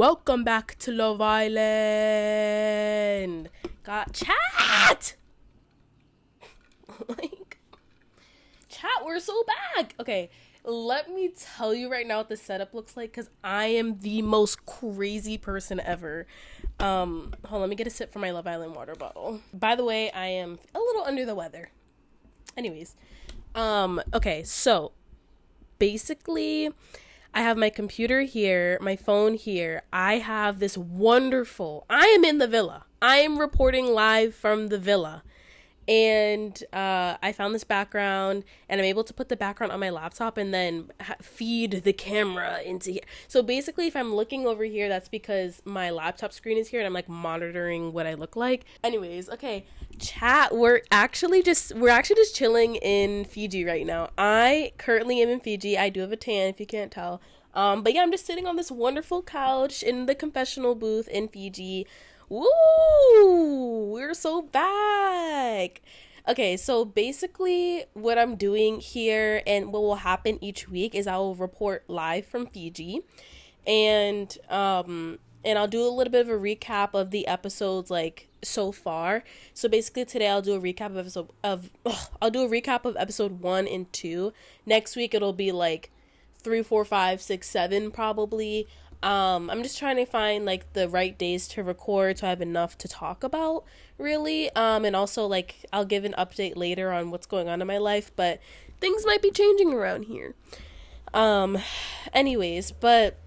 Welcome back to Love Island. Got chat. Chat, we're so back. Okay, let me tell you right now what the setup looks like, because I am the most crazy person ever. Hold on, let me get a sip from my Love Island water bottle. By the way, I am a little under the weather. Anyways, okay, so basically I have my computer here, my phone here. I have this wonderful, I am in the villa. I am reporting live from the villa. And I found this background, and I'm able to put the background on my laptop and then feed the camera into here. So basically, if I'm looking over here, that's because my laptop screen is here and I'm like monitoring what I look like. Anyways, okay, chat, we're actually just chilling in Fiji right now. I currently am in Fiji. I do have a tan, if you can't tell. But yeah, I'm just sitting on this wonderful couch in the confessional booth in Fiji. Woo! We're so back! Okay, so basically what I'm doing here and what will happen each week is I will report live from Fiji, and I'll do a little bit of a recap of the episodes like so far. So basically today I'll do a recap of episode 1 and 2. Next week it'll be like 3, 4, 5, 6, 7 probably. I'm just trying to find like the right days to record so I have enough to talk about, really. And also like I'll give an update later on what's going on in my life, but things might be changing around here. Anyways, but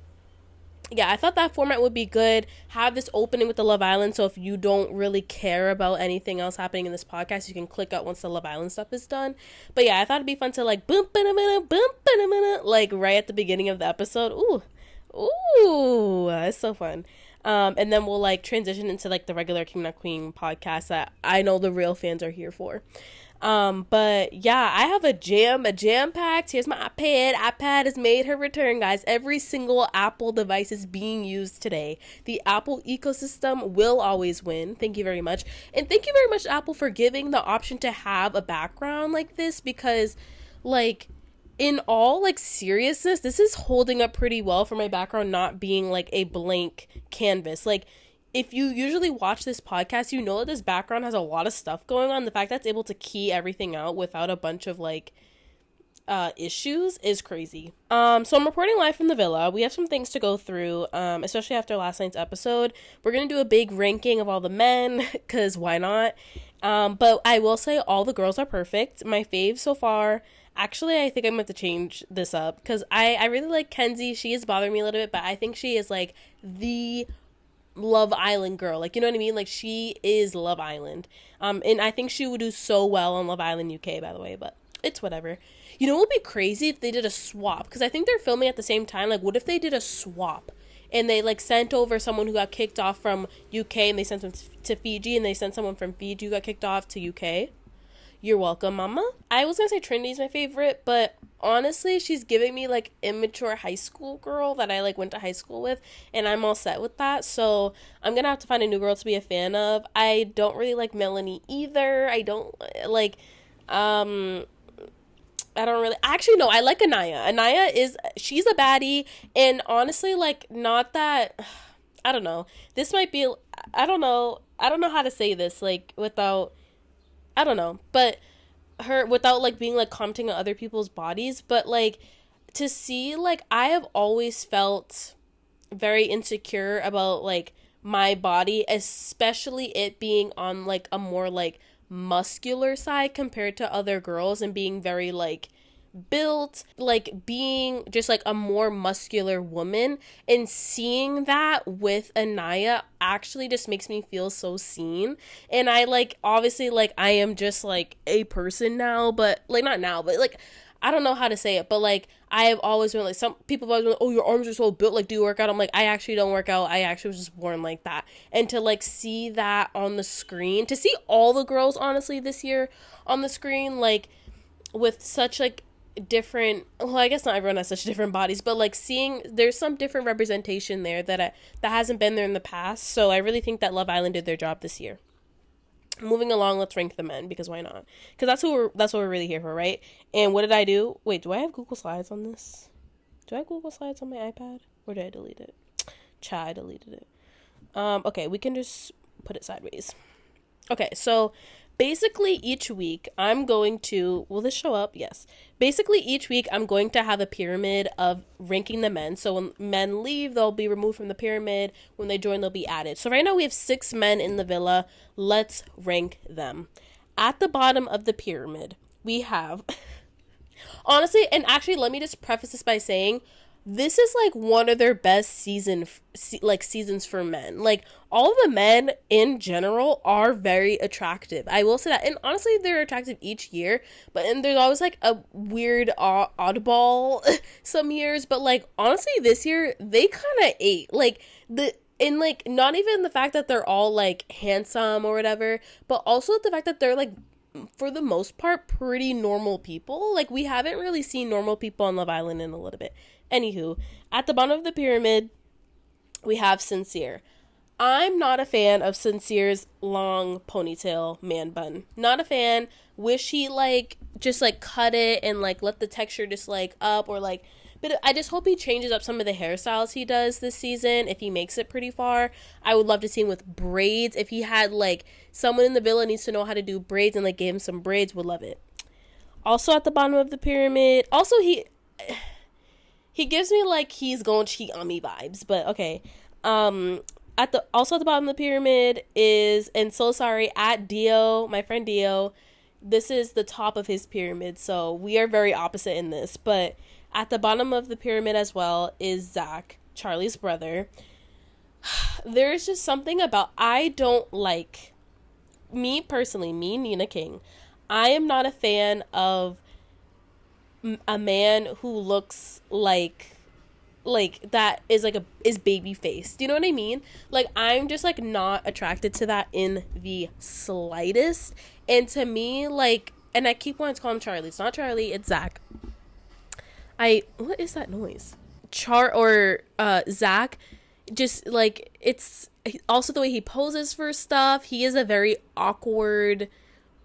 yeah, I thought that format would be good. Have this opening with the Love Island, so if you don't really care about anything else happening in this podcast, you can click out once the Love Island stuff is done. But yeah, I thought it'd be fun to like boom, like right at the beginning of the episode. Ooh, it's so fun. And then we'll like transition into like the regular King Not Queen podcast that I know the real fans are here for. But yeah, I have a jam packed. Here's my iPad has made her return, guys. Every single Apple device is being used today. The Apple ecosystem will always win. Thank you very much. And thank you very much, Apple, for giving the option to have a background like this, because like in all like seriousness, this is holding up pretty well for my background not being like a blank canvas. Like if you usually watch this podcast, you know that this background has a lot of stuff going on. The fact that it's able to key everything out without a bunch of like issues is crazy. So I'm reporting live from the villa. We have some things to go through, especially after last night's episode. We're gonna do a big ranking of all the men, because why not? But I will say all the girls are perfect. My fave so far. Actually, I think I'm going to change this up, because I really like Kenzie. She is bothering me a little bit, but I think she is like the Love Island girl. Like, you know what I mean? Like, she is Love Island. And I think she would do so well on Love Island UK, by the way, but it's whatever. You know what would be crazy if they did a swap? Because I think they're filming at the same time. Like, what if they did a swap? And they like sent over someone who got kicked off from UK and they sent them to Fiji, and they sent someone from Fiji who got kicked off to UK. You're welcome, mama. I was gonna say Trinity's my favorite, but honestly, she's giving me like immature high school girl that I like went to high school with, and I'm all set with that. So I'm gonna have to find a new girl to be a fan of. I don't really like Melanie either. I don't like, I don't really, actually no, I like Anaya. She's a baddie, and honestly, like, not that, I don't know. This might be, I don't know how to say this, like, without, I don't know, but her, without like being like commenting on other people's bodies, but like to see, like, I have always felt very insecure about like my body, especially it being on like a more like muscular side compared to other girls, and being very like built, like being just like a more muscular woman, and seeing that with Anaya actually just makes me feel so seen. And I like, obviously, like, I am just like a person now, but like not now, but like I don't know how to say it, but like I have always been like, some people have always been like, oh, your arms are so built, like, do you work out? I'm like, I actually don't work out. I actually was just born like that. And to like see that on the screen, to see all the girls honestly this year on the screen, like with such like different, well, I guess not everyone has such different bodies, but like seeing there's some different representation there that hasn't been there in the past. So I really think that Love Island did their job this year. Moving along, let's rank the men, because why not? Because that's what we're really here for, right? And what did I do? Wait, do I have Google Slides on this? Do I have Google Slides on my iPad, or did I delete it? Chat, I deleted it. Okay, we can just put it sideways. Okay, so basically each week I'm going to, will this show up? Yes. Basically each week I'm going to have a pyramid of ranking the men. So when men leave, they'll be removed from the pyramid. When they join, they'll be added. So right now we have 6 men in the villa. Let's rank them. At the bottom of the pyramid, we have, honestly, and actually let me just preface this by saying, this is like one of their best seasons for men. Like, all of the men in general are very attractive. I will say that. And honestly, they're attractive each year, and there's always like a weird oddball some years, but like honestly this year they kind of ate. Like, not even the fact that they're all like handsome or whatever, but also the fact that they're like, for the most part, pretty normal people. Like, we haven't really seen normal people on Love Island in a little bit. Anywho, at the bottom of the pyramid, we have Sincere. I'm not a fan of Sincere's long ponytail man bun. Not a fan. Wish he like just like cut it and like let the texture just like up, or like, but I just hope he changes up some of the hairstyles he does this season if he makes it pretty far. I would love to see him with braids. If he had like someone in the villa needs to know how to do braids and like gave him some braids, would love it. Also at the bottom of the pyramid, also he gives me like he's going to cheat on me vibes, but okay. At the bottom of the pyramid is, and so sorry, at Dio, my friend Dio. This is the top of his pyramid, so we are very opposite in this. But at the bottom of the pyramid as well is Zach, Charlie's brother. There is just something about, I don't like, me personally, me, Nina King, I am not a fan of a man who looks like that is like is baby faced. Do you know what I mean? Like, I'm just like not attracted to that in the slightest. And to me, like, and I keep wanting to call him Charlie. It's not Charlie, it's Zach. What is that noise? Zach, just like, it's also the way he poses for stuff. He is a very awkward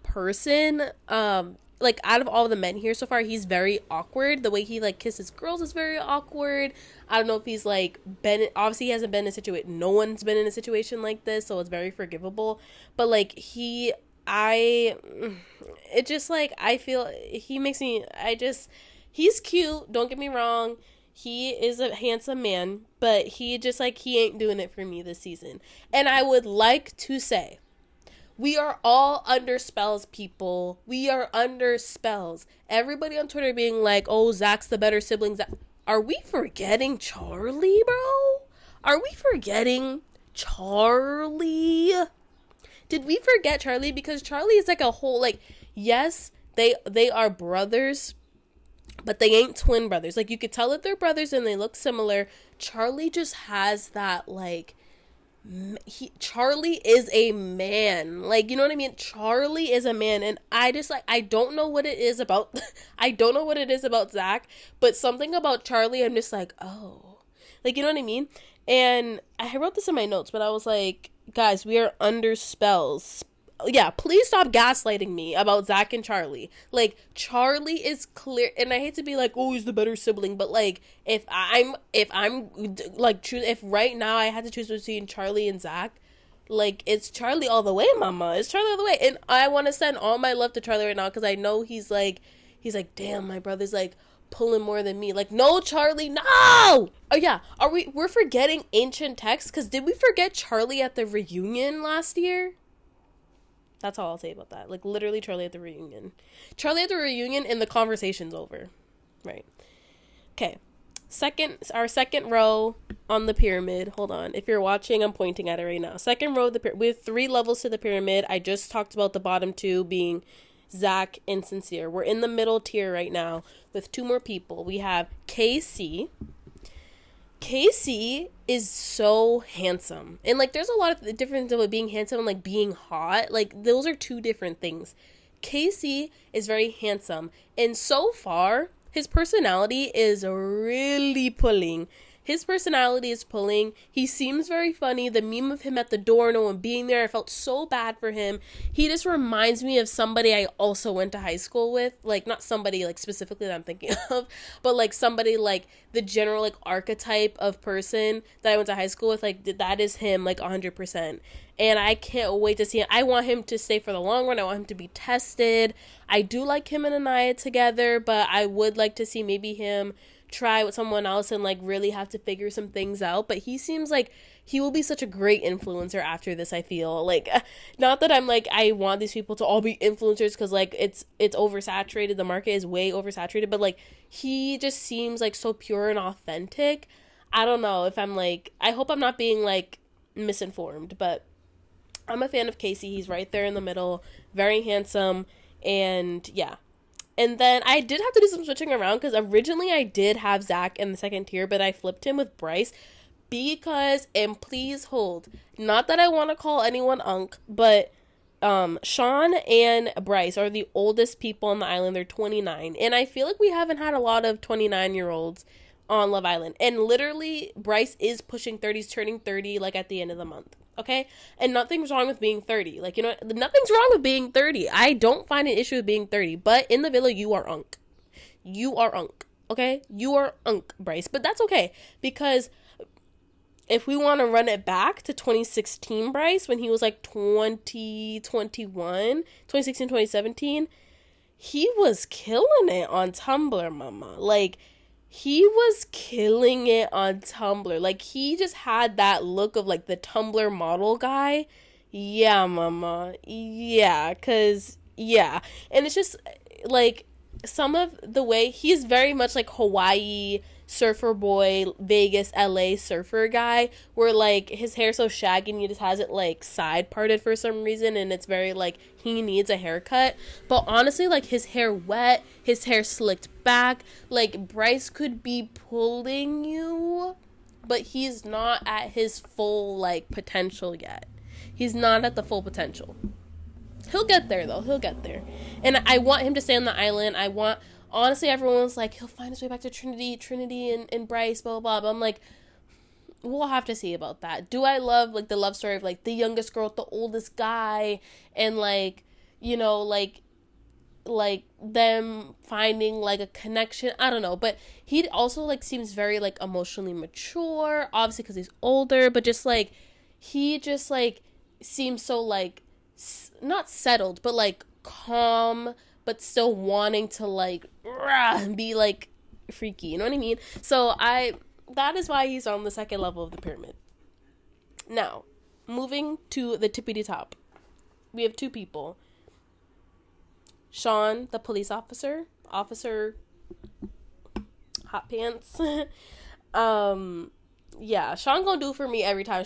person. Like, out of all the men here so far, he's very awkward. The way he like kisses girls is very awkward. I don't know if he's like obviously he hasn't been in a situation, no one's been in a situation like this, so it's very forgivable. But like, it just like, I feel he makes me, he's cute, don't get me wrong. He is a handsome man, but he just like, he ain't doing it for me this season. And I would like to say, we are all under spells, people. We are under spells. Everybody on Twitter being like, oh, Zach's the better sibling. Are we forgetting Charlie, bro? Are we forgetting Charlie? Did we forget Charlie? Because Charlie is like a whole, like, yes, they are brothers, but they ain't twin brothers. Like, you could tell that they're brothers and they look similar. Charlie just has that, like, Charlie is a man. Like, you know what I mean? Charlie is a man, and I just like, I don't know what it is about I don't know what it is about Zach, but something about Charlie, I'm just like, oh, like, you know what I mean? And I wrote this in my notes, but I was like, guys, we are under spells. Yeah, please stop gaslighting me about Zach and Charlie. Like, Charlie is clear, and I hate to be like, oh, he's the better sibling, but like, if I'm like, if right now I had to choose between Charlie and Zach, like, it's Charlie all the way, mama. It's Charlie all the way. And I want to send all my love to Charlie right now, because I know he's like, damn, my brother's like pulling more than me. Like, no, Charlie, no. Oh yeah, we're forgetting ancient texts, because did we forget Charlie at the reunion last year? That's all I'll say about that. Like, literally, Charlie at the reunion. Charlie at the reunion and the conversation's over. Right. Okay. Our second row on the pyramid. Hold on. If you're watching, I'm pointing at it right now. Second row, we have 3 levels to the pyramid. I just talked about the bottom 2 being Zach and Sincere. We're in the middle tier right now with 2 more people. We have KC. KC is so handsome. And like, there's a lot of difference with being handsome and like being hot. Like, those are 2 different things. KC is very handsome. And so far, his personality is really pulling. his personality is pulling. He seems very funny. The meme of him at the door, no one being there, I felt so bad for him. He just reminds me of somebody I also went to high school with. Like, not somebody, like, specifically that I'm thinking of, but, like, somebody, like, the general, like, archetype of person that I went to high school with. Like, that is him, like, 100%. And I can't wait to see him. I want him to stay for the long run. I want him to be tested. I do like him and Anaya together, but I would like to see maybe him try with someone else and, like, really have to figure some things out. But he seems like he will be such a great influencer after this, I feel. Like, not that I'm, like, I want these people to all be influencers, because, like, it's oversaturated. The market is way oversaturated. But, like, he just seems, like, so pure and authentic. I don't know if I'm, like, I hope I'm not being, like, misinformed, but I'm a fan of Casey. He's right there in the middle. Very handsome. And yeah. And then I did have to do some switching around, because originally I did have Zach in the second tier, but I flipped him with Bryce because, and please hold, not that I want to call anyone unk, but Sean and Bryce are the oldest people on the island. They're 29. And I feel like we haven't had a lot of 29-year-olds on Love Island. And literally, Bryce is pushing 30s, turning 30, like, at the end of the month. Okay? And nothing's wrong with being 30. Like, you know, nothing's wrong with being 30. I don't find an issue with being 30. But in the villa, you are unk. You are unk. Okay? You are unk, Bryce. But that's okay. Because if we want to run it back to 2016 Bryce, when he was like 2016, 2017, he was killing it on Tumblr, mama. Like, he was killing it on Tumblr. Like, he just had that look of, like, the Tumblr model guy. Yeah, mama. Yeah, because, yeah. And it's just, like, some of the way, he's very much, like, Hawaii surfer boy, Vegas, LA surfer guy, where, like, his hair's so shaggy and he just has it, like, side parted for some reason, and it's very, like, he needs a haircut. But honestly, like, his hair wet, his hair slicked back, like, Bryce could be pulling you, but he's not at his full, like, potential yet. He's not at the full potential. He'll get there, though. He'll get there. And I want him to stay on the island. Honestly, everyone's like, he'll find his way back to Trinity and Bryce, blah, blah, blah. But I'm like, we'll have to see about that. Do I love, like, the love story of, like, the youngest girl with the oldest guy, and, like, you know, like them finding, like, a connection? I don't know. But he also, like, seems very, like, emotionally mature, obviously because he's older, but just, like, he just, like, seems so, like, not settled, but, like, calm, but still wanting to, like, be, like, freaky, you know what I mean? So that is why he's on the second level of the pyramid. Now, moving to the tippity top, we have two people. Sean, the police officer hot pants. Yeah, Sean gonna do for me every time.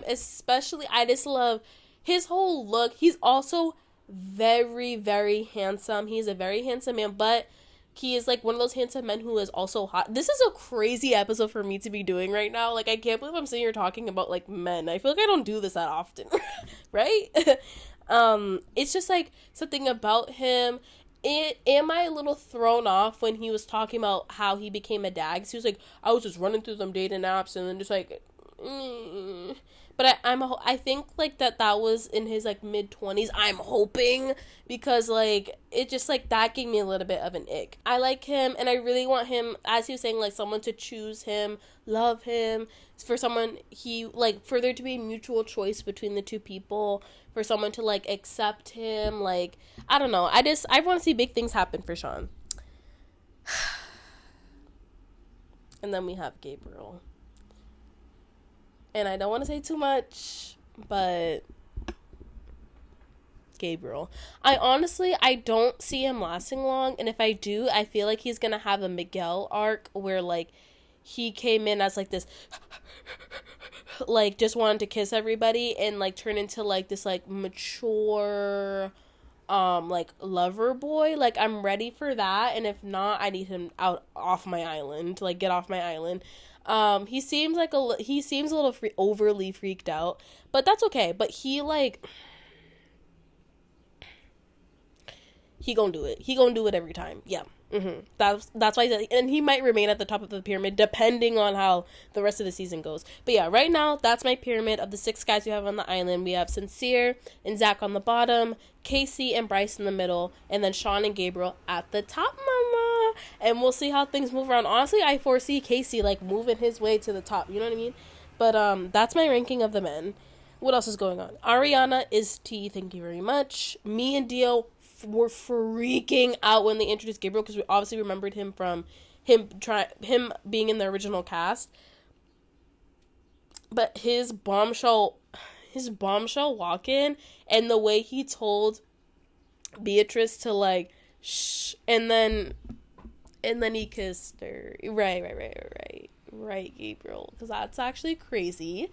Especially, I just love his whole look. He's also very, very handsome. He's a very handsome man, but he is, like, one of those handsome men who is also hot. This is a crazy episode for me to be doing right now. Like, I can't believe I'm sitting here talking about, like, men. I feel like I don't do this that often, right? It's just, like, something about him. Am I a little thrown off when he was talking about how he became a dad? 'Cause he was like, I was just running through some dating apps and then just, like, But I think, like, that was in his, like, mid-20s. I'm hoping, because, like, it just, like, that gave me a little bit of an ick. I like him, and I really want him, as he was saying, like, someone to choose him, love him, for someone for there to be a mutual choice between the two people, for someone to, like, accept him, like, I don't know. I want to see big things happen for Sean. And then we have Gabriel. And I don't want to say too much, but Gabriel. I don't see him lasting long. And if I do, I feel like he's going to have a Miguel arc where, like, he came in as, like, this, like, just wanted to kiss everybody and, like, turn into, like, this, like, mature, like, lover boy. Like, I'm ready for that. And if not, I need him off my island, like, get off my island. He seems a little overly freaked out, but that's okay. But he gonna do it. He gonna do it every time. Yeah. That's why, and he might remain at the top of the pyramid depending on how the rest of the season goes. But yeah, right now that's my pyramid of the 6 guys we have on the island. We have Sincere and Zach on the bottom, Casey and Bryce in the middle, and then Sean and Gabriel at the top, mama. And we'll see how things move around. Honestly, I foresee Casey like moving his way to the top. You know what I mean? But that's my ranking of the men. What else is going on? Ariana is T. Thank you very much. Me and Dio were freaking out when they introduced Gabriel because we obviously remembered him from him being in the original cast. But his bombshell walk-in and the way he told Beatrice to like shh, and then he kissed her. Right, Gabriel, because that's actually crazy.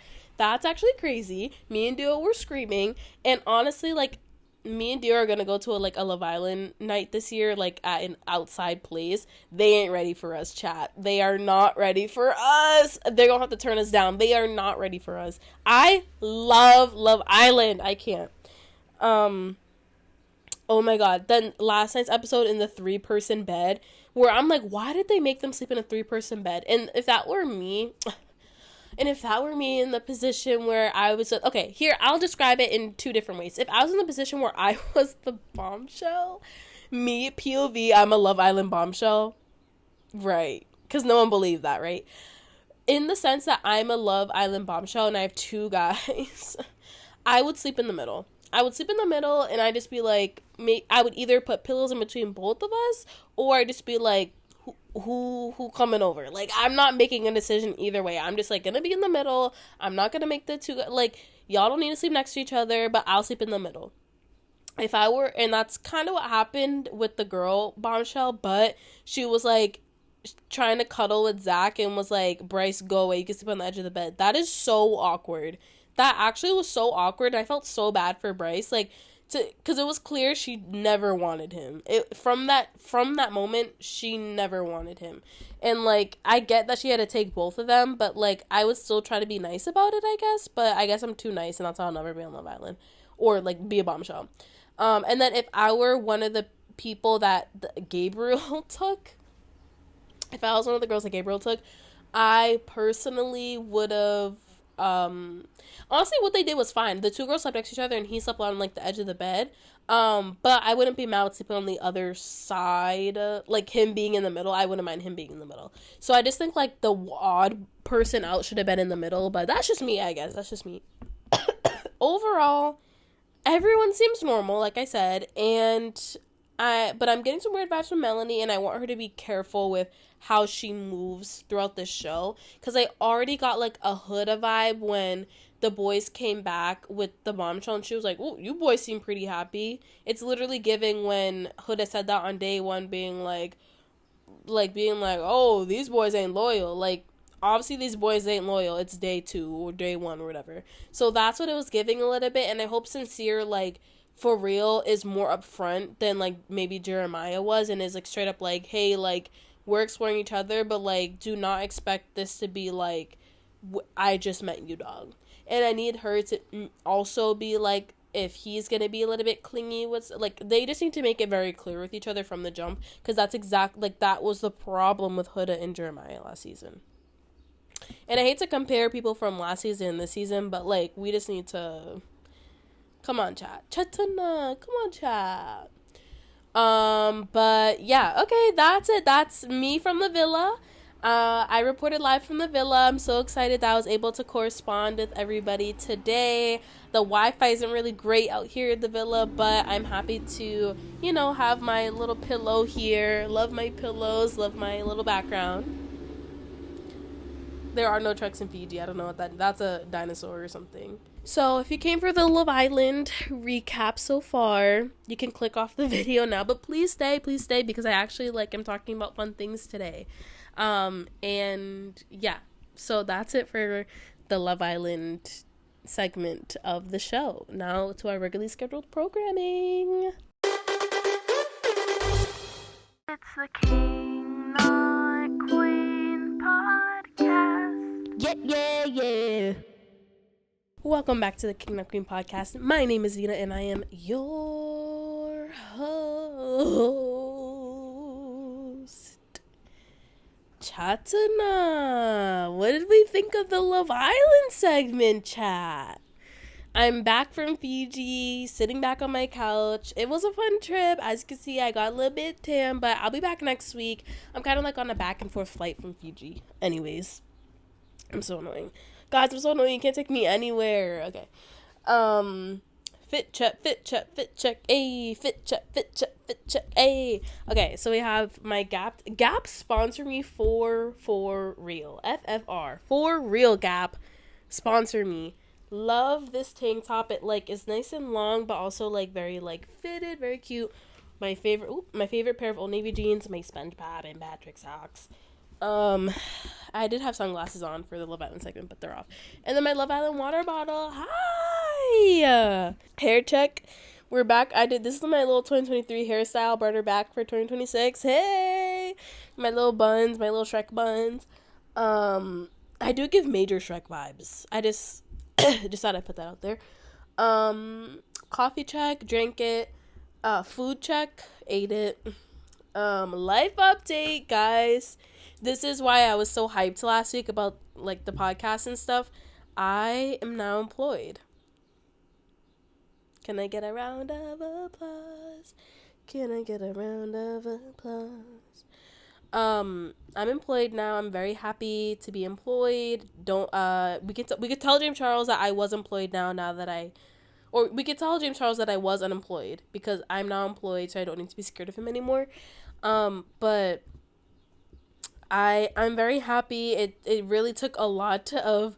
Me and Dio were screaming, and honestly, like, me and Dio are gonna go to a Love Island night this year, like at an outside place. They ain't ready for us, chat. They are not ready for us. They're gonna have to turn us down. They are not ready for us. I love Love Island. I can't. Oh my god. Then last night's episode in the 3-person bed, where I'm like, why did they make them sleep in a 3-person bed? And if that were me in the position where I was, okay, here, I'll describe it in 2 different ways. If I was in the position where I was the bombshell, me, POV, I'm a Love Island bombshell, right? Because no one believed that, right? In the sense that I'm a Love Island bombshell and I have 2 guys, I would sleep in the middle. And I'd just be like, I would either put pillows in between both of us, or I'd just be like, who coming over? Like, I'm not making a decision either way. I'm just like gonna be in the middle. I'm not gonna make the 2, like, y'all don't need to sleep next to each other, but I'll sleep in the middle. If I were, and that's kind of what happened with the girl bombshell, but she was like trying to cuddle with Zach and was like, Bryce, go away, you can sleep on the edge of the bed. That is so awkward. That actually was so awkward. I felt so bad for Bryce, like, because it was clear she never wanted him. From that moment, she never wanted him. And, like, I get that she had to take both of them, but, like, I would still try to be nice about it, I guess. But I guess I'm too nice, and that's how I'll never be on Love Island. Or, like, be a bombshell. And then if I were one of the people that Gabriel took, if I was one of the girls that Gabriel took, I personally would have, honestly, what they did was fine. The 2 girls slept next to each other and he slept on like the edge of the bed. But I wouldn't be mad with sleeping on the other side, like him being in the middle. I wouldn't mind him being in the middle. So I just think like the odd person out should have been in the middle, but that's just me, I guess. That's just me. Overall, everyone seems normal, like I said, but I'm getting some weird vibes from Melanie, and I want her to be careful with how she moves throughout the show, because I already got like a Huda vibe when the boys came back with the bombshell, and she was like, "Oh, you boys seem pretty happy." It's literally giving when Huda said that on day 1, being like, "Oh, these boys ain't loyal." Like, obviously these boys ain't loyal. It's day 2 or day 1 or whatever. So that's what it was giving a little bit, and I hope Sincere, like, for real, is more upfront than like maybe Jeremiah was, and is like straight up like, hey, like, we're exploring each other, but like, do not expect this to be like, I just met you, dog. And I need her to also be like, if he's gonna be a little bit clingy with, like, they just need to make it very clear with each other from the jump, because that's exactly, like, that was the problem with Huda and Jeremiah last season. And I hate to compare people from last season and this season, but like, we just need to, come on, chat. Chatana, come on, chat. But yeah, okay, that's it. That's me from the villa. I reported live from the villa. I'm so excited that I was able to correspond with everybody today. The Wi-Fi isn't really great out here at the villa, but I'm happy to, you know, have my little pillow here. Love my pillows, love my little background. There are no trucks in Fiji. I don't know what that's a dinosaur or something. So if you came for the Love Island recap so far, you can click off the video now, but please stay, because I actually am talking about fun things today. And yeah, so that's it for the Love Island segment of the show. Now to our regularly scheduled programming. It's the King Not Queen podcast. Yeah. Welcome back to the King Not Queen podcast. My name is Zena, and I am your host. Chatana. What did we think of the Love Island segment, chat? I'm back from Fiji, sitting back on my couch. It was a fun trip. As you can see, I got a little bit tan, but I'll be back next week. I'm kind of like on a back and forth flight from Fiji. Anyways, I'm so annoying. Guys, I'm so annoying. You can't take me anywhere. Okay. Fit check, ayy, fit check, ayy. Okay, so we have my Gap sponsor me for real. FFR. For real, Gap. Sponsor me. Love this tank top. It like is nice and long, but also like very like fitted, very cute. My favorite pair of Old Navy jeans, my SpongeBob and Patrick socks. I did have sunglasses on for the Love Island segment, but they're off. And then my Love Island water bottle. Hi! Hair check. We're back. This is my little 2023 hairstyle. Brought her back for 2026. Hey! My little buns, my little Shrek buns. I do give major Shrek vibes. I just thought I'd put that out there. Coffee check, drank it. Food check, ate it. Life update, guys. This is why I was so hyped last week about like the podcast and stuff. I am now employed. Can I get a round of applause? Can I get a round of applause? I'm employed now. I'm very happy to be employed. We could tell James Charles that I was employed or we could tell James Charles that I was unemployed because I'm now employed, so I don't need to be scared of him anymore. But I'm very happy. It really took a lot of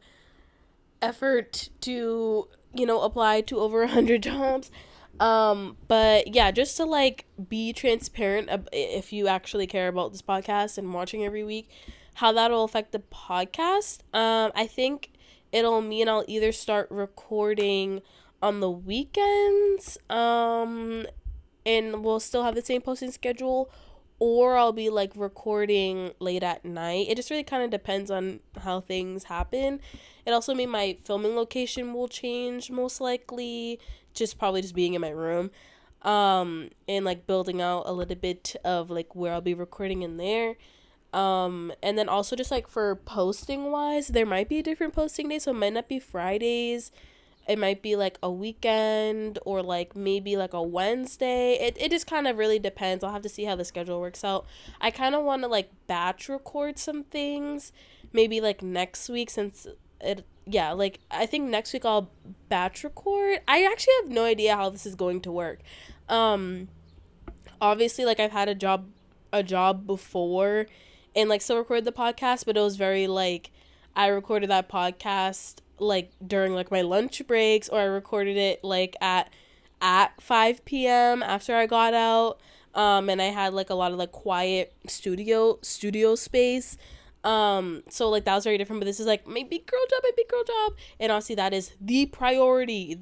effort to, apply to over 100 jobs. But yeah, just to like be transparent if you actually care about this podcast and watching every week, how that'll affect the podcast. I think I'll either start recording on the weekends, and we'll still have the same posting schedule, or I'll be like recording late at night. It just really kind of depends on how things happen. It also means my filming location will change most likely, probably just being in my room, and like building out a little bit of like where I'll be recording in there. And then also just like for posting wise, there might be a different posting day, so it might not be Fridays. It might be like a weekend or like maybe like a Wednesday. It just kind of really depends. I'll have to see how the schedule works out. I kind of want to like batch record some things maybe like next week I think next week I'll batch record. I actually have no idea how this is going to work. Obviously like I've had a job before and like still recorded the podcast, but it was very like I recorded that podcast like during like my lunch breaks, or I recorded it like at 5 p.m. after I got out, and I had like a lot of like quiet studio space, so like that was very different. But this is like my big girl job, and obviously that is the priority.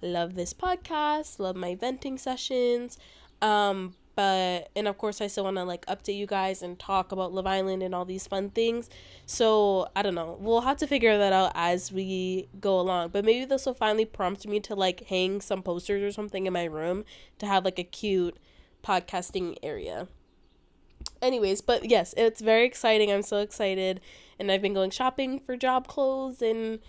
Love this podcast, love my venting sessions, and of course I still want to like update you guys and talk about Love Island and all these fun things. So I don't know, we'll have to figure that out as we go along, but maybe this will finally prompt me to like hang some posters or something in my room to have like a cute podcasting area. Anyways, but yes, it's very exciting. I'm so excited, and I've been going shopping for job clothes and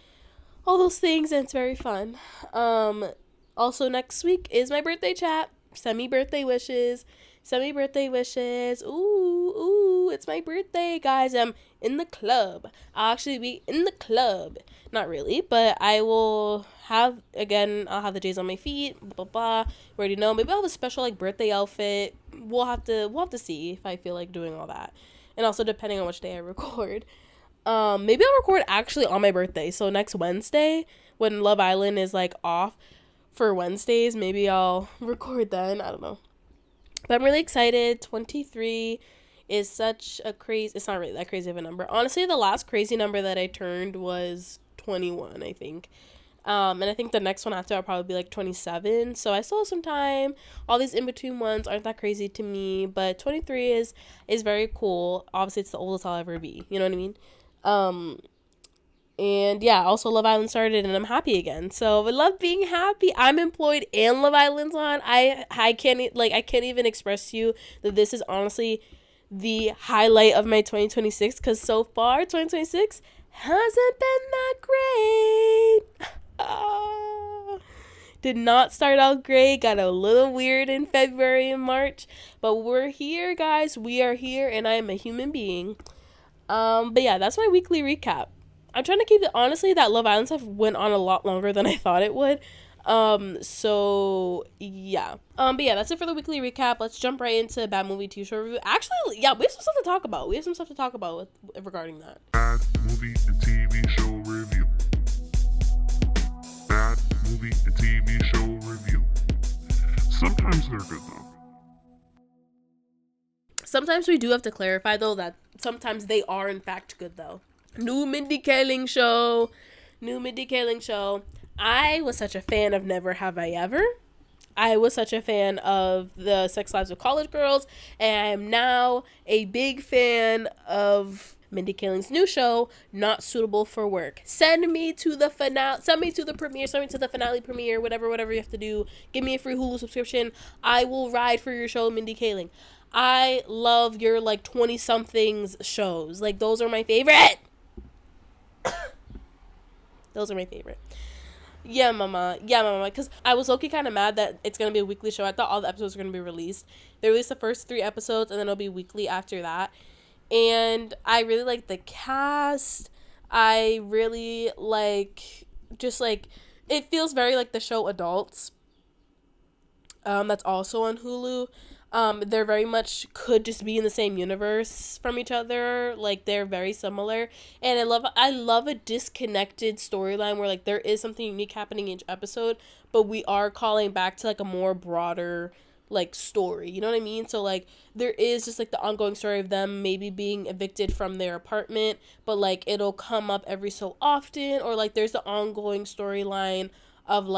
all those things, and it's very fun. Also next week is my birthday, chat. Send me birthday wishes. Ooh, it's my birthday, guys. I'm in the club. I'll actually be in the club. Not really, but I'll have the J's on my feet, blah, blah, blah. You already know. Maybe I'll have a special, like, birthday outfit. We'll have to see if I feel like doing all that. And also, depending on which day I record. Maybe I'll record actually on my birthday. So, next Wednesday, when Love Island is, like, off for Wednesdays, maybe I'll record then. I don't know. But I'm really excited. 23 is such a crazy... It's not really that crazy of a number. Honestly, the last crazy number that I turned was 21, I think. And I think the next one after I'll probably be like 27. So I still have some time. All these in-between ones aren't that crazy to me. But 23 is very cool. Obviously, it's the oldest I'll ever be. You know what I mean? And yeah, also Love Island started and I'm happy again. So I love being happy. I'm employed and Love Island's on. I can't even express to you that this is honestly the highlight of my 2026, because so far 2026 hasn't been that great. Did not start out great, got a little weird in February and March, but we're here, guys. We are here, and I am a human being. But yeah, that's my weekly recap. I'm trying to keep it, honestly, that Love Island stuff went on a lot longer than I thought it would. So yeah. But yeah, that's it for the weekly recap. Let's jump right into bad movie TV show review. Actually, yeah, we have some stuff to talk about. Regarding that. Bad movie and TV show review. Bad movie and TV show review. Sometimes they're good though. Sometimes we do have to clarify though that sometimes they are in fact good though. New Mindy Kaling show. I was such a fan of Never Have I Ever. I was such a fan of the Sex Lives of College Girls, and I am now a big fan of Mindy Kaling's new show, Not Suitable for Work. Send me to the finale, send me to the premiere, send me to the finale premiere, whatever you have to do. Give me a free Hulu subscription. I will ride for your show, Mindy Kaling. I love your 20-somethings shows. Those are my favorite. Those are my favorite. Yeah, mama. Because I was low-key kind of mad that it's going to be a weekly show. I thought all the episodes were going to be released. They released the first 3 episodes, and then it'll be weekly after that. And I really like the cast. I really it feels very like the show Adults. That's also on Hulu. They're very much could just be in the same universe from each other. They're very similar, and I love a disconnected storyline where there is something unique happening each episode, but we are calling back to a more broader story. You know what I mean? So there is just the ongoing story of them maybe being evicted from their apartment, but it'll come up every so often, or there's the ongoing storyline of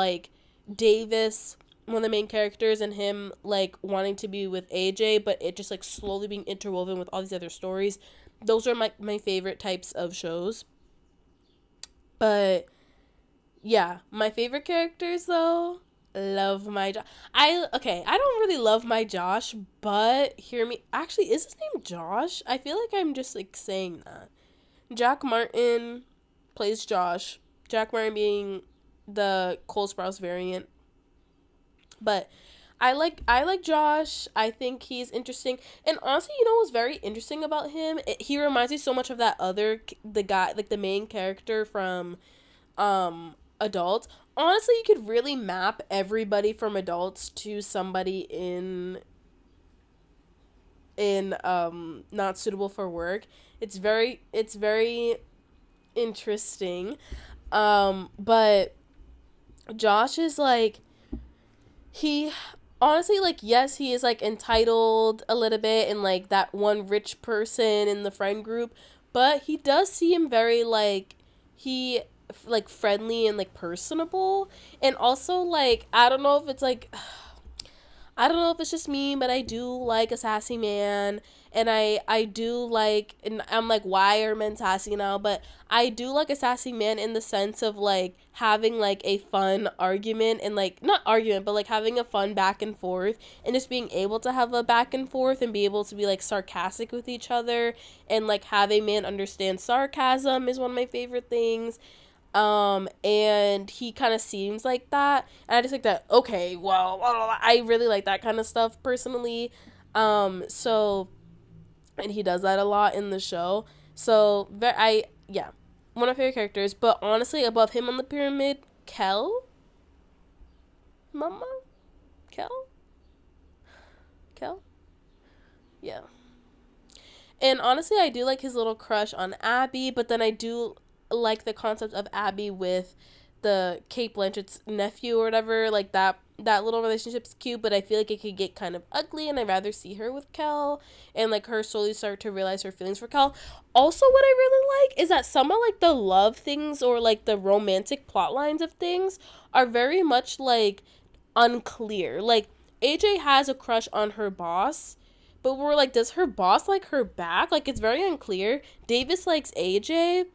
Davis, one of the main characters, and him wanting to be with AJ, but it just slowly being interwoven with all these other stories. Those are my favorite types of shows. But yeah, my favorite characters though, love my Josh. I don't really love my Josh, but hear me. Actually, is his name Josh? I feel like I'm just saying that. Jack Martin plays Josh. Jack Martin being the Cole Sprouse variant. But I like Josh. I think he's interesting. And honestly, what's very interesting about him? He reminds me so much of that the guy, the main character from Adults. Honestly, you could really map everybody from Adults to somebody in Not Suitable for Work. It's very interesting. But Josh is he honestly yes, he is entitled a little bit and that one rich person in the friend group, but he does seem very he friendly and personable, and also I don't know if it's I don't know if it's just me, but I do like a sassy man, and I do and I'm why are men sassy now? But I do like a sassy man in the sense of having a fun argument, and not argument, but having a fun back and forth, and just being able to have a back and forth and be able to be sarcastic with each other, and have a man understand sarcasm is one of my favorite things. And he kind of seems like that, and I just that, okay, well, I really like that kind of stuff personally. So, and he does that a lot in the show, so one of my favorite characters. But honestly, above him on the pyramid, Kel, yeah. And honestly, I do like his little crush on Abby, but then I do like the concept of Abby with the Kate Blanchett's nephew or whatever. That little relationship's cute, but I feel like it could get kind of ugly, and I'd rather see her with Kel and her slowly start to realize her feelings for Kel. Also, what I really like is that some of the love things or the romantic plot lines of things are very much unclear. AJ has a crush on her boss, but we're does her boss like her back? It's very unclear. Davis likes AJ.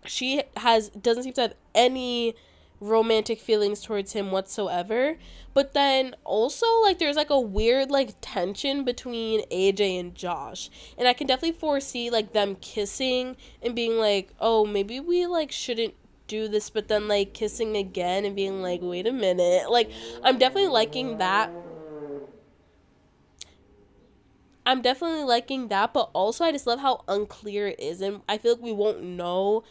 She doesn't seem to have any romantic feelings towards him whatsoever. But then also, like, there's like a weird like tension between AJ and Josh, and I can definitely foresee like them kissing and being like, oh, maybe we like shouldn't do this, but then like kissing again and being like, wait a minute. Like, I'm definitely liking that. But also I just love how unclear it is, and I feel like we won't know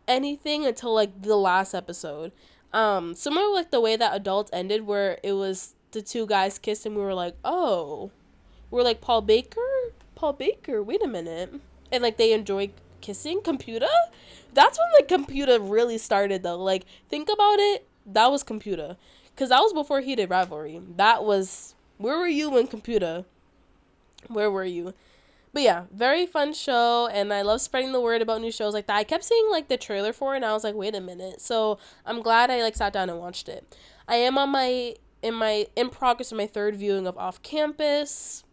anything until like the last episode. Similar like the way that Adults ended, where it was the two guys kissed and we were like, oh, we're like Paul Baker, wait a minute, and like they enjoy kissing. Computer, that's when like Computer really started though. Like, think about it, that was Computer, because that was before Heated Rivalry. That was, where were you when Computer? Where were you? But yeah, very fun show, and I love spreading the word about new shows like that. I kept seeing like the trailer for it, and I was like, wait a minute. So I'm glad I like sat down and watched it. I am on in progress of my third viewing of Off Campus.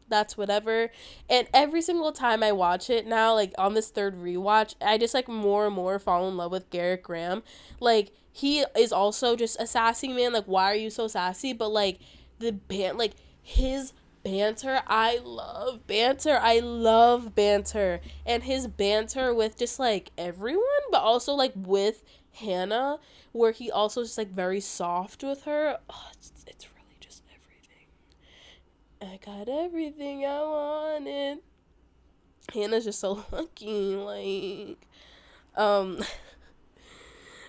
That's whatever. And every single time I watch it now, like on this third rewatch, I just like more and more fall in love with Garrett Graham. Like, he is also just a sassy man. Like, why are you so sassy? But like the band, like his banter, I love banter. And his banter with just like everyone, but also like with Hannah, where he also just like very soft with her. Oh, it's really just everything. I got everything I wanted. Hannah's just so lucky. Like,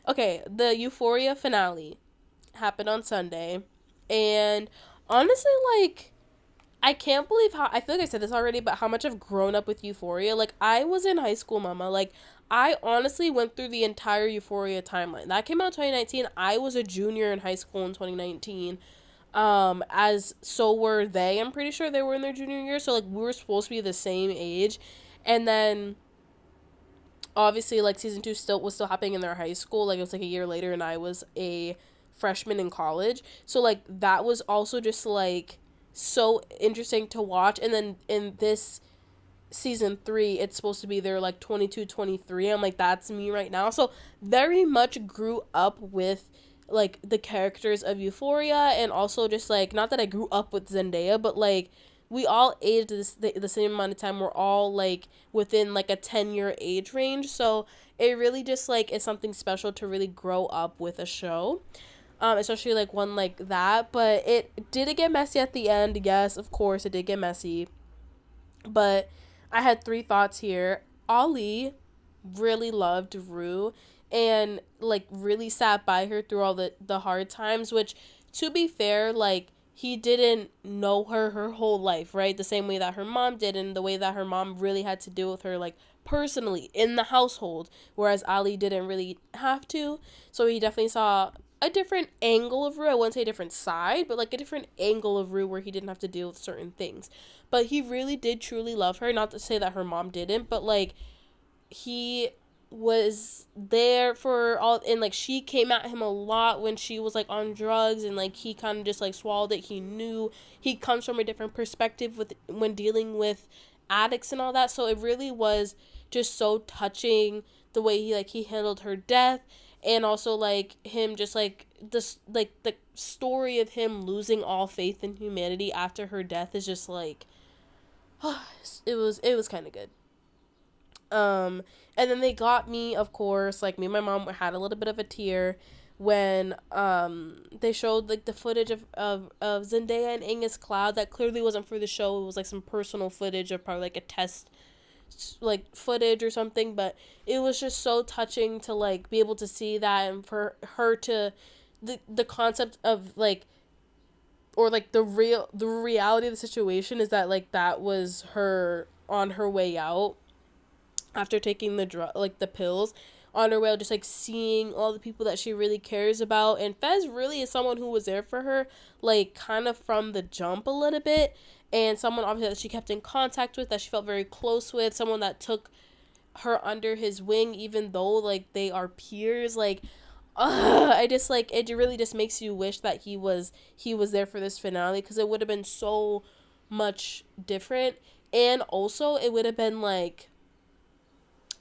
okay, the Euphoria finale happened on Sunday, and honestly, like, I can't believe how, I feel like I said this already, but how much I've grown up with Euphoria. Like, I was in high school, mama. Like, I honestly went through the entire Euphoria timeline. That came out in 2019. I was a junior in high school in 2019. As so were they. I'm pretty sure they were in their junior year. So, like, we were supposed to be the same age. And then, obviously, like, season 2 was still happening in their high school. Like, it was, like, a year later, and I was a freshman in college. So, like, that was also just, like, so interesting to watch. And then in this season 3, it's supposed to be they're like 22, 23. I'm like, that's me right now. So very much grew up with like the characters of Euphoria, and also just like, not that I grew up with Zendaya, but like we all aged the same amount of time. We're all like within like a 10-year age range, so it really just like is something special to really grow up with a show. Especially like one like that. But did it get messy at the end? Yes, of course it did get messy. But I had 3 thoughts here. Ollie really loved Rue, and like really sat by her through all the hard times, which, to be fair, like, he didn't know her whole life, right? The same way that her mom did, and the way that her mom really had to deal with her, like, personally in the household, whereas Ali didn't really have to. So he definitely saw a different angle of Rue. I wouldn't say a different side, but like a different angle of Rue where he didn't have to deal with certain things. But he really did truly love her. Not to say that her mom didn't, but like, he was there for all, and like she came at him a lot when she was like on drugs, and like he kind of just like swallowed it. He knew he comes from a different perspective with when dealing with addicts and all that. So it really was just so touching the way he handled her death, and also like him just like this, like the story of him losing all faith in humanity after her death is just like it was kind of good. And then they got me, of course, like me and my mom had a little bit of a tear when they showed like the footage of Zendaya and Angus Cloud that clearly wasn't for the show. It was like some personal footage of probably like a test like footage or something, but it was just so touching to like be able to see that, and for her to the concept of like, or like the reality of the situation is that like that was her on her way out after taking the pills, on her way out, just like seeing all the people that she really cares about. And Fez really is someone who was there for her, like kind of from the jump a little bit, and someone obviously that she kept in contact with, that she felt very close with, someone that took her under his wing even though like they are peers. Like, I just like, it really just makes you wish that he was there for this finale, because it would have been so much different. And also it would have been like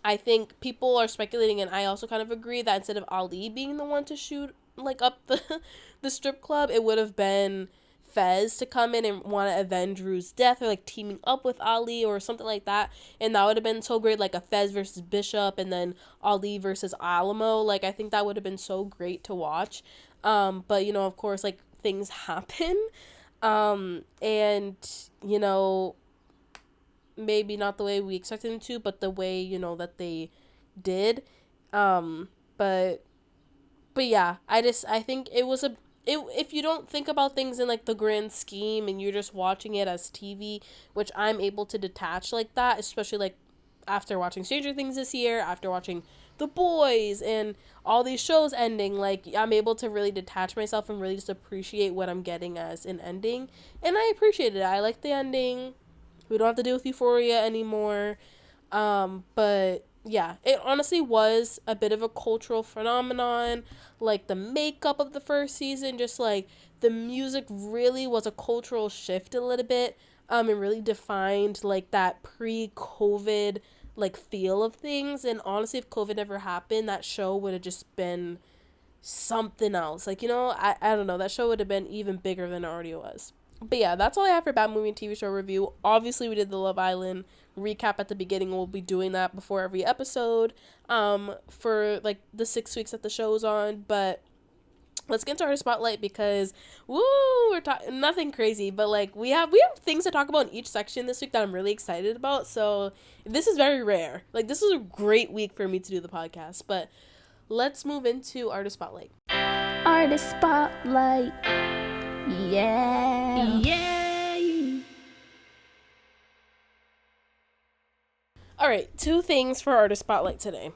I think people are speculating, and I also kind of agree, that instead of Ali being the one to shoot like up the strip club, it would have been Fez to come in and want to avenge Rue's death, or like teaming up with Ali or something like that. And that would have been so great, like a Fez versus Bishop and then Ali versus Alamo. Like, I think that would have been so great to watch. But you know, of course, like, things happen. And you know, maybe not the way we expected them to, but the way, you know, that they did. But yeah, I think it was if you don't think about things in like the grand scheme and you're just watching it as TV, which I'm able to detach like that, especially like after watching Stranger Things this year, after watching The Boys and all these shows ending, like, I'm able to really detach myself and really just appreciate what I'm getting as an ending. And I appreciate it. I like the ending. We don't have to deal with Euphoria anymore. But yeah, it honestly was a bit of a cultural phenomenon. Like, the makeup of the first season, just like the music really was a cultural shift a little bit. It really defined like that pre-COVID like feel of things. And honestly, if COVID never happened, that show would have just been something else. Like, you know, I don't know, that show would have been even bigger than it already was. But yeah, that's all I have for Bad Movie and TV Show review. Obviously, we did the Love Island recap at the beginning. We'll be doing that before every episode for like the 6 weeks that the show's on. But let's get into our spotlight, because woo, we're talking nothing crazy, but like we have things to talk about in each section this week that I'm really excited about. So this is very rare. Like, this is a great week for me to do the podcast. But let's move into Artist Spotlight. Artist Spotlight. Yeah. Yeah. All right, 2 things for Artist Spotlight today.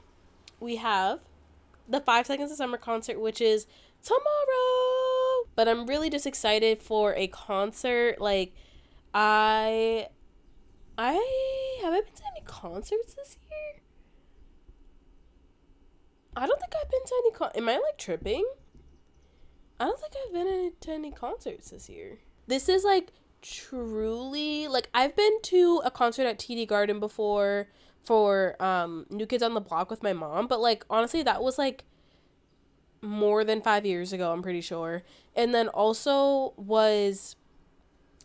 We have the 5 Seconds of Summer concert, which is tomorrow. But I'm really just excited for a concert. Like, I haven't been to any concerts this year. I don't think I've been to any am I like tripping? I don't think I've been to any concerts this year. This is like truly, like, I've been to a concert at TD Garden before for New Kids on the Block with my mom, but like honestly that was like more than 5 years ago, I'm pretty sure. And then also was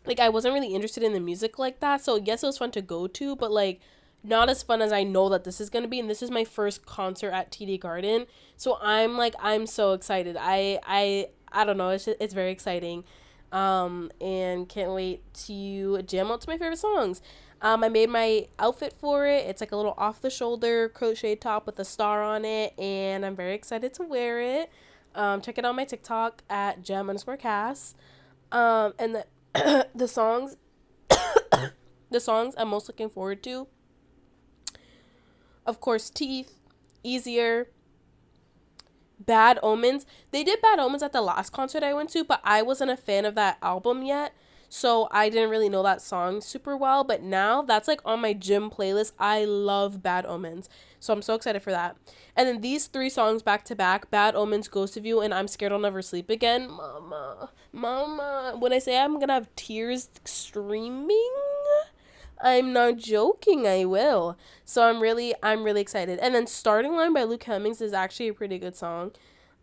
like, I wasn't really interested in the music like that, so yes, it was fun to go to, but like not as fun as I know that this is going to be. And this is my first concert at TD Garden, so I'm so excited. I don't know, it's very exciting. And can't wait to jam out to my favorite songs. I made my outfit for it. It's like a little off the shoulder crochet top with a star on it, and I'm very excited to wear it. Check it out on my TikTok at gem_Cass. And the songs the songs I'm most looking forward to, of course, Teeth, Easier, Bad Omens. They did Bad Omens at the last concert I went to, but I wasn't a fan of that album yet, so I didn't really know that song super well. But now that's like on my gym playlist. I love Bad Omens, so I'm so excited for that. And then these 3 songs back to back: Bad Omens, Ghost of You, and I'm Scared I'll Never Sleep Again. Mama, when I say I'm gonna have tears streaming, I'm not joking, I will. So I'm really excited. And then Starting Line by Luke Hemmings is actually a pretty good song.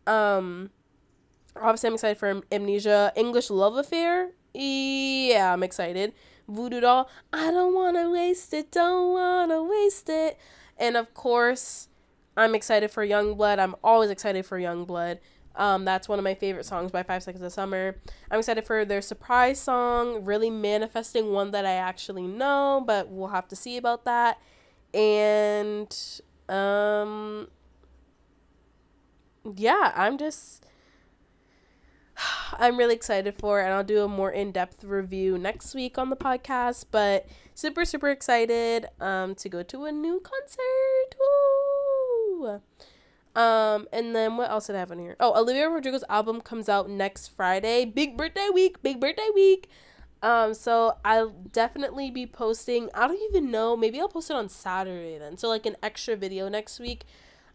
Obviously I'm excited for Amnesia. English Love Affair, yeah, I'm excited. Voodoo Doll, I don't wanna waste it, don't wanna waste it. And of course, I'm excited for Youngblood. I'm always excited for Youngblood. That's one of my favorite songs by 5 Seconds of Summer. I'm excited for their surprise song, really manifesting one that I actually know, but we'll have to see about that. And yeah, I'm really excited for it, and I'll do a more in-depth review next week on the podcast. But super, super excited to go to a new concert. Woo! And then what else did I have on here? Oh, Olivia Rodrigo's album comes out next Friday. Big birthday week. So I'll definitely be posting, I don't even know, maybe I'll post it on Saturday then. So like an extra video next week.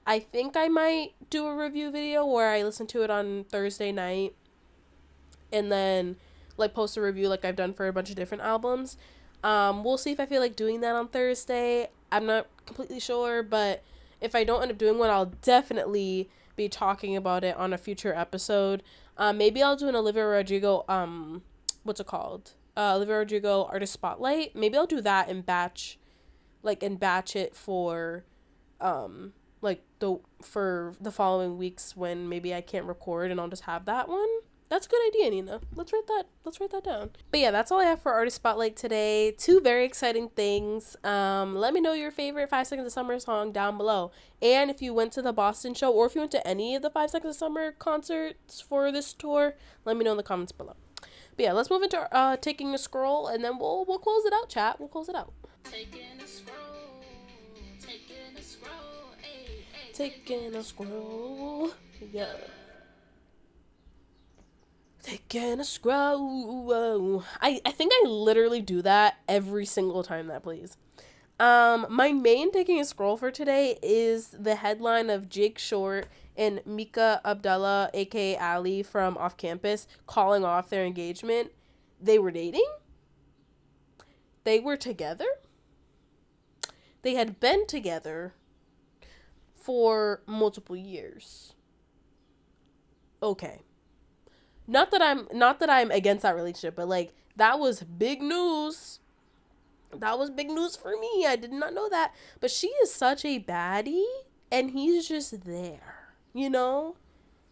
I think I might do a review video where I listen to it on Thursday night and then like post a review like I've done for a bunch of different albums. We'll see if I feel like doing that on Thursday. I'm not completely sure, but if I don't end up doing one, I'll definitely be talking about it on a future episode. Maybe I'll do an Olivia Rodrigo, what's it called? Olivia Rodrigo Artist Spotlight. Maybe I'll do that and batch it for, for the following weeks when maybe I can't record, and I'll just have that one. That's a good idea, Nina. Let's write that down. But yeah, that's all I have for Artist Spotlight today. 2 very exciting things. Let me know your favorite 5 Seconds of Summer song down below. And if you went to the Boston show, or if you went to any of the 5 Seconds of Summer concerts for this tour, let me know in the comments below. But yeah, let's move into taking a scroll, and then we'll close it out, chat. We'll close it out. Taking a scroll, taking a scroll, yeah. Taking a scroll. I think I literally do that every single time that plays. My main taking a scroll for today is the headline of Jake Short and Mika Abdullah, aka Ali from Off Campus, calling off their engagement. They were dating? They were together? They had been together for multiple years. Okay. Not that I'm against that relationship, but like that was big news. That was big news for me. I did not know that. But she is such a baddie, and he's just there. You know?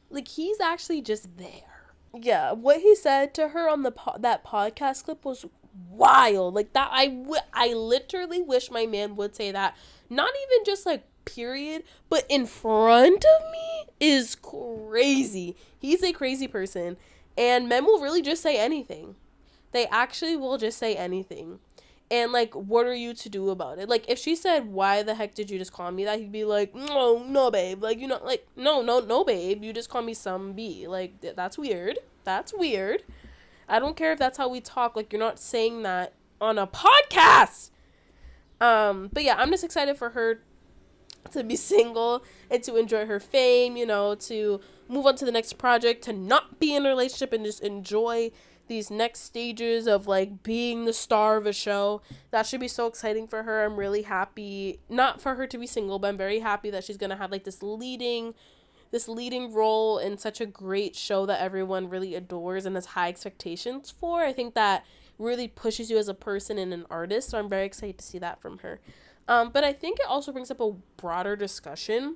Like, he's actually just there. Yeah, what he said to her on that podcast clip was wild. Like, that I literally wish my man would say that. Not even just like period, but in front of me is crazy. He's a crazy person, and men will really just say anything. They actually will just say anything. And like, what are you to do about it? Like, if she said, why the heck did you just call me that? He'd be like, no babe, like, you know, like, no babe, you just call me some B. Like, that's weird. I don't care if that's how we talk. Like, you're not saying that on a podcast. But yeah, I'm just excited for her to be single and to enjoy her fame, you know, to move on to the next project, to not be in a relationship and just enjoy these next stages of like being the star of a show. That should be so exciting for her. I'm really happy, not for her to be single, but I'm very happy that she's gonna have like this leading role in such a great show that everyone really adores and has high expectations for. I think that really pushes you as a person and an artist, so I'm very excited to see that from her. But I think it also brings up a broader discussion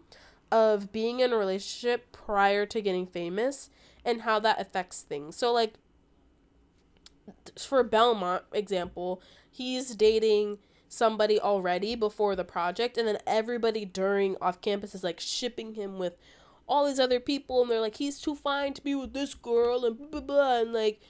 of being in a relationship prior to getting famous and how that affects things. So, like, for Belmont example, he's dating somebody already before the project, and then everybody during Off Campus is, like, shipping him with all these other people, and they're like, he's too fine to be with this girl, and blah, blah, blah, and, like,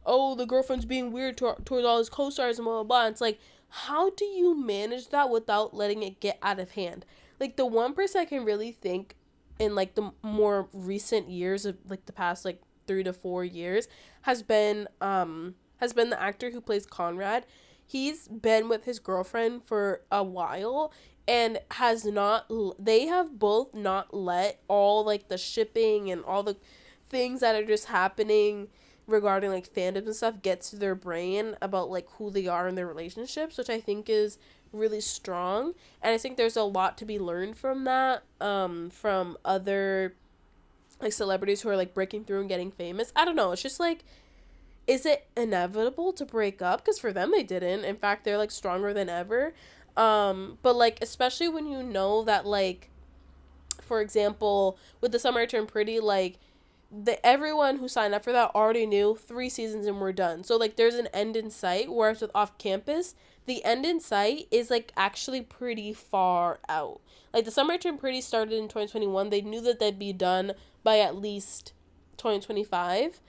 oh, the girlfriend's being weird towards all his co-stars, and blah, blah, blah. And it's like, how do you manage that without letting it get out of hand? Like, the one person I can really think in, like, the more recent years of, like, the past, like, 3 to 4 years has been the actor who plays Conrad. He's been with his girlfriend for a while and they have both not let all, like, the shipping and all the things that are just happening regarding, like, fandoms and stuff get to their brain about, like, who they are in their relationships, which I think is really strong. And I think there's a lot to be learned from that, from other, like, celebrities who are, like, breaking through and getting famous. I don't know. It's just, like, is it inevitable to break up? Because for them, they didn't. In fact, they're, like, stronger than ever. But, like, especially when you know that, like, for example, with The Summer I Turned Pretty, like, everyone who signed up for that already knew 3 seasons and we're done. So, like, there's an end in sight, whereas with Off Campus, the end in sight is, like, actually pretty far out. Like, The Summer I Turned Pretty started in 2021. They knew that they'd be done by at least 2025.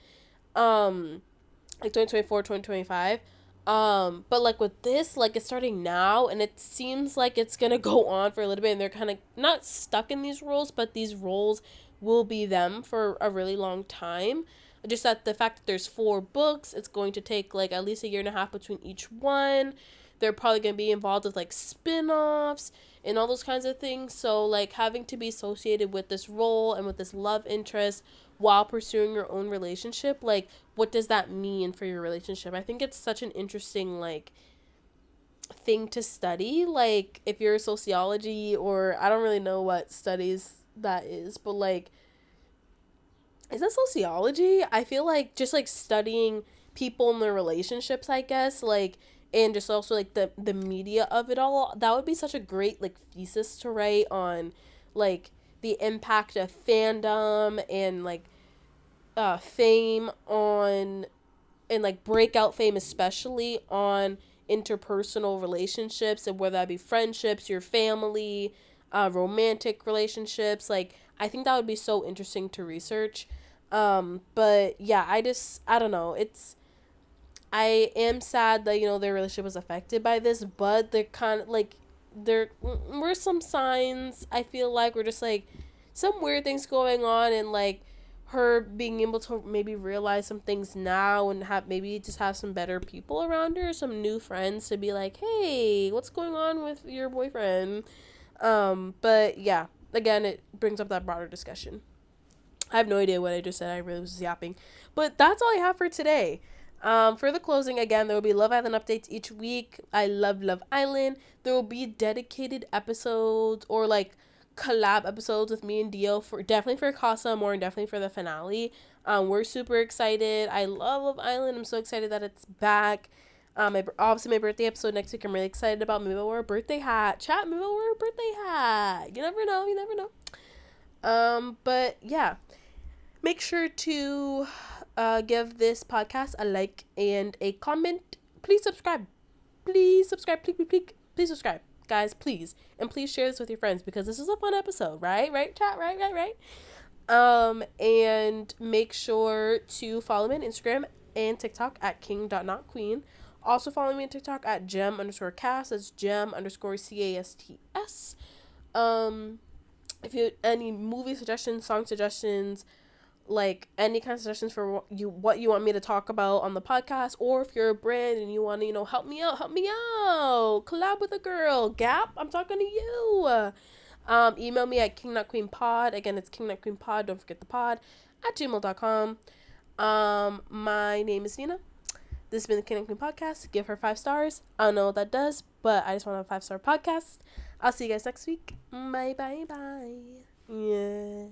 Like, 2024, 2025. But, like, with this, like, it's starting now, and it seems like it's gonna go on for a little bit, and they're kind of not stuck in these roles, but these roles will be them for a really long time. Just that the fact that there's 4 books, it's going to take, like, at least a year and a half between each one. They're probably going to be involved with, like, spin-offs and all those kinds of things. So, like, having to be associated with this role and with this love interest while pursuing your own relationship, like, what does that mean for your relationship? I think it's such an interesting, like, thing to study. Like, if you're sociology, or I don't really know what studies that is, but like, is that sociology? I feel like just like studying people and their relationships, I guess, like, and just also like the media of it all. That would be such a great like thesis to write on, like, the impact of fandom and like fame on, and like breakout fame especially on interpersonal relationships, and whether that be friendships, your family, romantic relationships. Like, I think that would be so interesting to research. But yeah, I don't know. I am sad that, their relationship was affected by this, but they're kind of like, there were some signs, I feel like, were just like some weird things going on, and like her being able to maybe realize some things now, and have some better people around her, some new friends to be like, hey, what's going on with your boyfriend? But yeah, again, it brings up that broader discussion. I have no idea what I just said. I really was yapping. But that's all I have for today. For the closing, again, there will be Love Island updates each week. I love Love Island. There will be dedicated episodes, or like collab episodes with me and Dio, for definitely for Casa Amor, and definitely for the finale. We're super excited. I love Love Island. I'm so excited that it's back. Obviously my birthday episode next week, I'm really excited about. Maybe I'll wear a birthday hat. Chat, maybe I'll wear a birthday hat. You never know. You never know. But yeah, make sure to give this podcast a like and a comment. Please subscribe. Please subscribe. Please subscribe. Guys, please. And please share this with your friends, because this is a fun episode, right? Right, chat? Right. And make sure to follow me on Instagram and TikTok at king.notqueen. Also follow me on TikTok at gem_cast. That's gem_casts. If you have any movie suggestions, song suggestions, like any kind of suggestions for what you want me to talk about on the podcast, or if you're a brand and you want to, help me out, collab with a girl, Gap, I'm talking to you. Email me at kingnotqueenpod. Again, it's kingnotqueenpod, don't forget the pod, at gmail.com. My name is Nina. This has been the King and Queen podcast. Give her 5 stars. I don't know what that does, but I just want a 5-star podcast. I'll see you guys next week. Bye. Yeah.